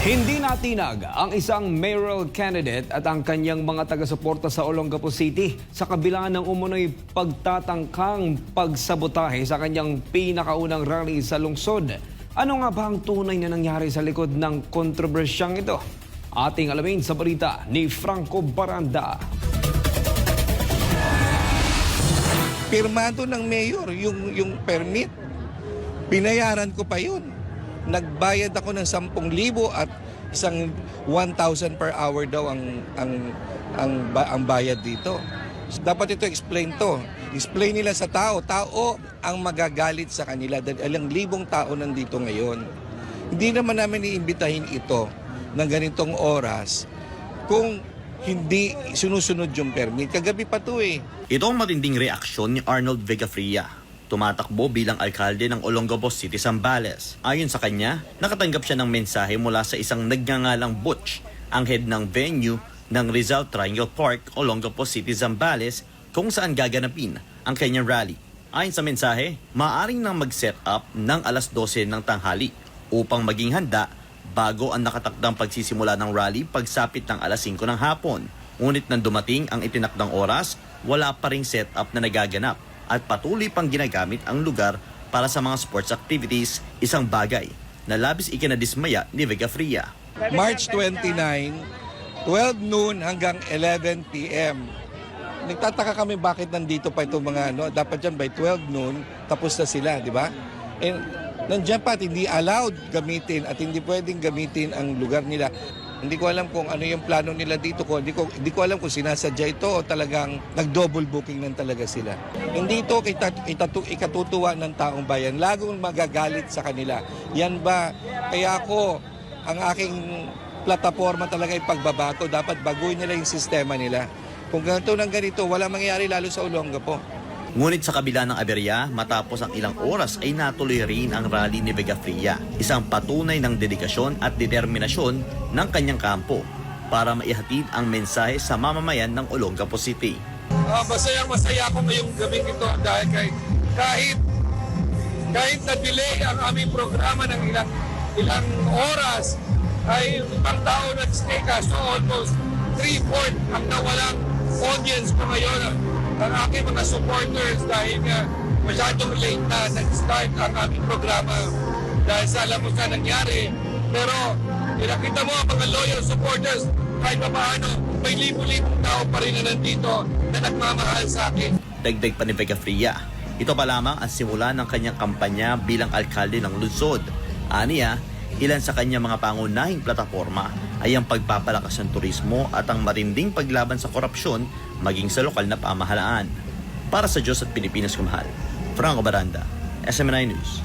Hindi natinag ang isang mayoral candidate at ang kanyang mga taga-suporta sa Olongapo City sa kabila ng umunoy pagtatangkang pagsabotahe sa kanyang pinakaunang rally sa lungsod. Ano nga ba ang tunay na nangyari sa likod ng kontrobersyang ito? Ating alamin sa balita ni Franco Baranda. Pirmado ng mayor yung permit. Binayaran ko pa yun. Nagbayad ako ng 10,000 at isang 1,000 per hour daw ang bayad dito. So, dapat ito explain to. Explain nila sa tao. Tao ang magagalit sa kanila dahil ilang libong tao nandito ngayon. Hindi naman namin iimbitahin ito ng ganitong oras kung hindi sinusunod yung permit. Kagabi pa to eh. Ito ang matinding reaksyon ni Arnold Vigafria. Tumatakbo bilang alkalde ng Olongapo City, Zambales. Ayon sa kanya, nakatanggap siya ng mensahe mula sa isang nagngangalang Butch, ang head ng venue ng Rizal Triangle Park, Olongapo City, Zambales, kung saan gaganapin ang kanyang rally. Ayon sa mensahe, maaaring nang mag-set up ng alas 12 ng tanghali upang maging handa bago ang nakatakdang pagsisimula ng rally pagsapit ng alas 5 ng hapon. Ngunit nang dumating ang itinakdang oras, wala pa ring set up na nagaganap at patuloy pang ginagamit ang lugar para sa mga sports activities, isang bagay na labis ikinadismaya ni Vigafria. March 29, 12 noon hanggang 11 p.m. Nagtataka kami bakit nandito pa itong mga dapat dyan by 12 noon, tapos na sila, di ba? And nandiyan pa at hindi allowed gamitin at hindi pwedeng gamitin ang lugar nila. Hindi ko alam kung ano yung plano nila dito. Hindi ko alam kung sinasadya ito o talagang nag-double booking lang talaga sila. Hindi ito ikatutuwa ng taong bayan. Lagong magagalit sa kanila. Yan ba? Kaya ako, ang aking plataforma talaga ay pagbabago. Dapat baguhin nila yung sistema nila. Kung ganito ng ganito, wala mangyayari lalo sa Olongapo. Ngunit sa kabila ng aberya, matapos ang ilang oras ay natuloy rin ang rally ni Vigafria, isang patunay ng dedikasyon at determinasyon ng kanyang kampo para maihatid ang mensahe sa mamamayan ng Olongapo City. Masaya ako ngayong gabing ito dahil kahit na-delay ang aming programa ng ilang oras, ay ibang tao nag-stay ka. So almost 3/4 ang nawalang audience ko ngayon. Ang aking mga supporters dahil nga masyadong late na nag-start ang aming programa dahil sa alam mo sa nangyari. Pero pinakita mo ang mga loyal supporters kahit pa paano may libo-libong tao pa rin na nandito na nagmamahal sa akin. Dagdag pa ni Vigafria, ito pa lamang ang simula ng kanyang kampanya bilang alkalde ng lungsod. Aniya, ilan sa kanyang mga pangunahing plataforma ay ang pagpapalakas ng turismo at ang matinding paglaban sa korupsyon maging sa lokal na pamahalaan. Para sa Diyos at Pilipinas kumahal, Franco Baranda, SMNI News.